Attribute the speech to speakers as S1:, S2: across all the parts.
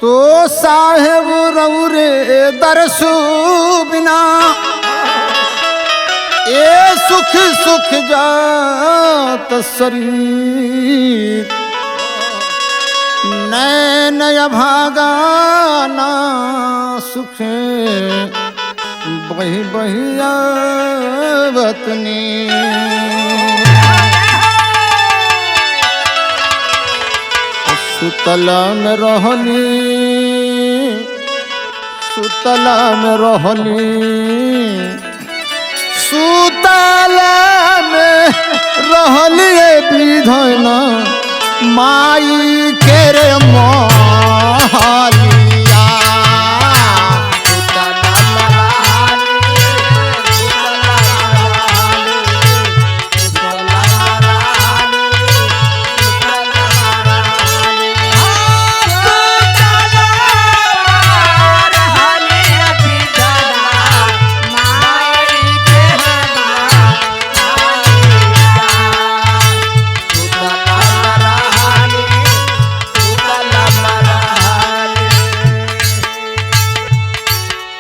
S1: तो साहेब रौरे दरसु बिना ए सुख सुख जात शरीर नैन भागा ना सुखे बही बहिया वतनी सुतला में रहली सुतला में रहली सुतला में रहली विधन माई के रे मोहलिया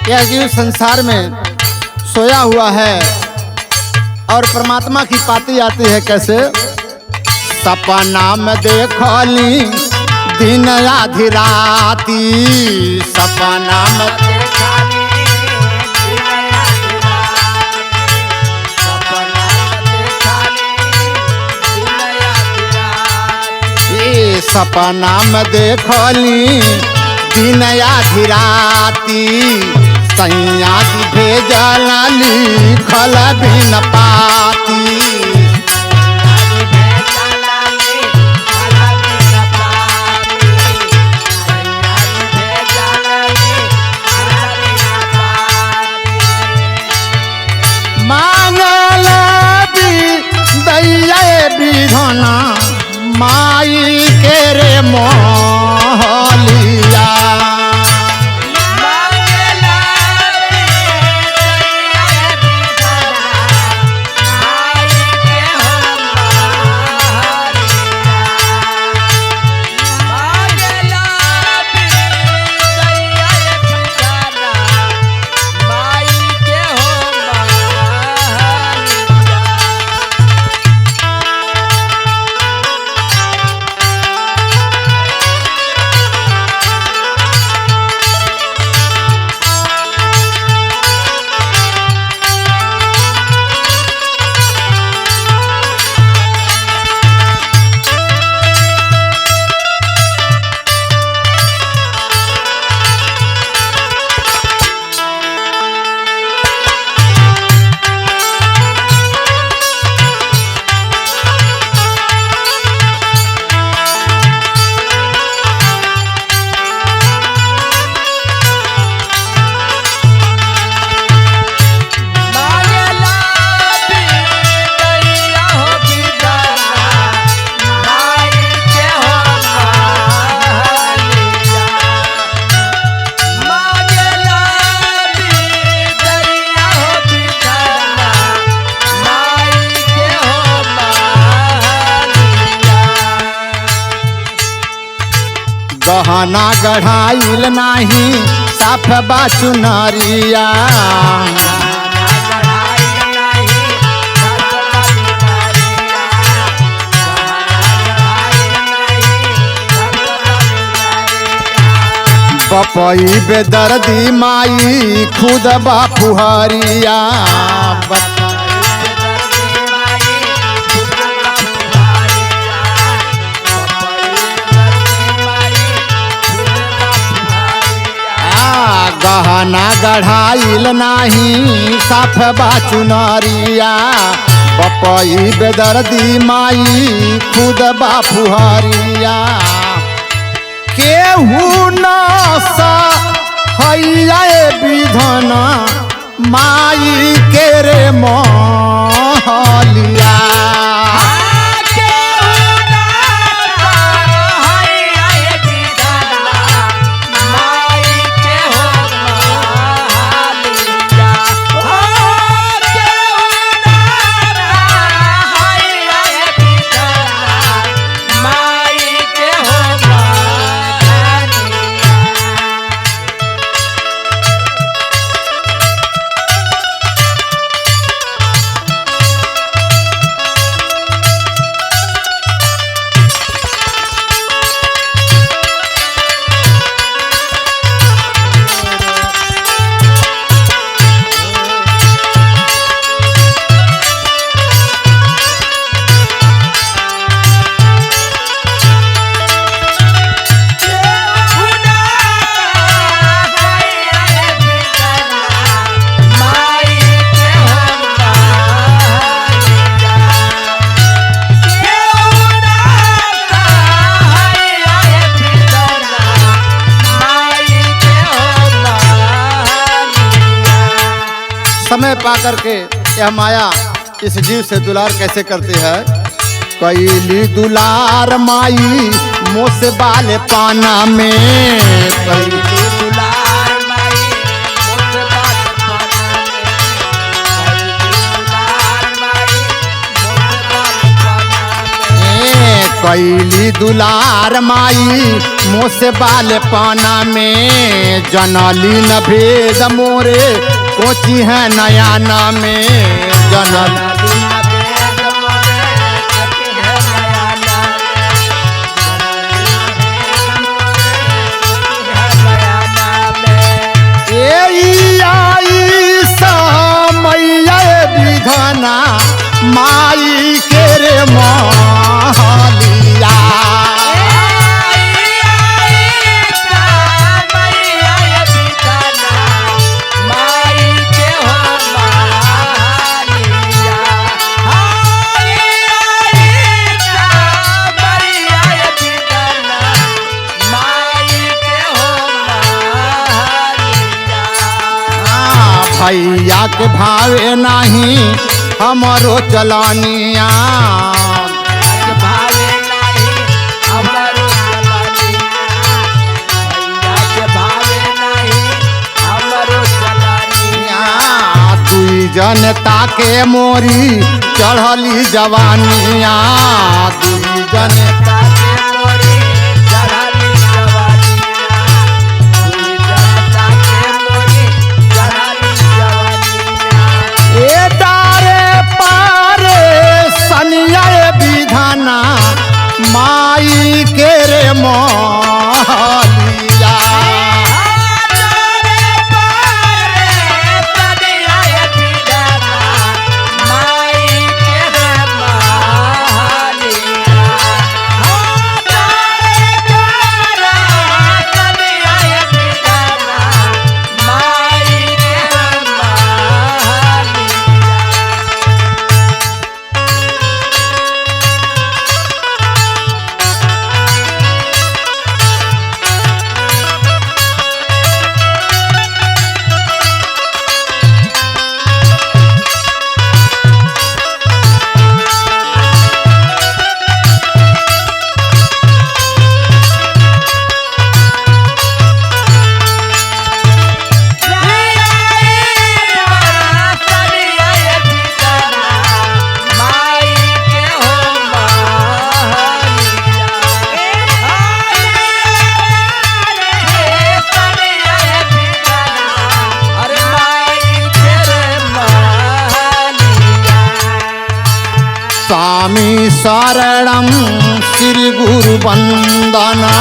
S1: यह जीव संसार में सोया हुआ है और परमात्मा की पाती आती है कैसे? सपना में देखली दिन आधी राती सपना में सपना में देखली दिन आधी राती सैया जी भेजल लिखल बिन पाती मांगल दैया विधना माई के रे मोहलिया गहना गढ़ाइल नाही साफ बाचु नारिया बपई बेदर्दी माई खुद बापुहरिया गहना गढ़ाइल नाही साफ बाचु नारिया बपई बेदर्दी माई खुद बापुहरिया केहू न सहैया विधना माई के रे मोहलिया समय पा करके यह माया इस जीव से दुलार कैसे करती है। कैली दुलार माई मोह से बाले पाना में, कैली
S2: दुलार माई मोसे बाल पाना में,
S1: कैली दुलार माई मोह से बाल पाना में, जनली न भेद मोरे कोची है नयाना में, जनली विधाना माई के रे मालिया, भैया के भावे नहीं हमारो चलानिया,
S2: भावे नहीं हमारो चलानिया, भैया के भावे नहीं हमारो चलानिया,
S1: दुई जनता के मोरी चढ़ली जवानिया, दुई जनता
S2: के मोरी चढ़ली जवानिया, दुई जनता के मोरी चढ़ली जवानिया,
S1: ए डारे पारे सनिया विधाना माई के रे मालिया, स्वामी शरणम श्री गुरु वंदना,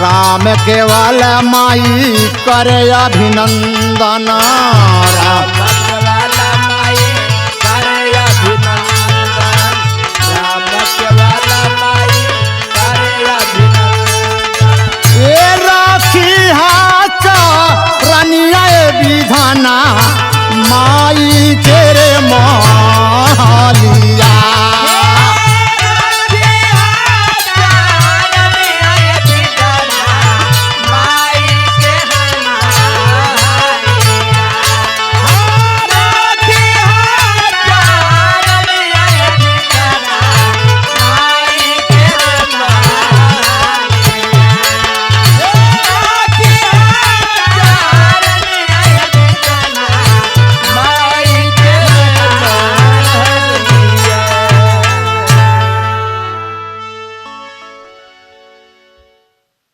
S1: राम केवल माई करे अभिनंदन, राम विधाना माई के रे माँ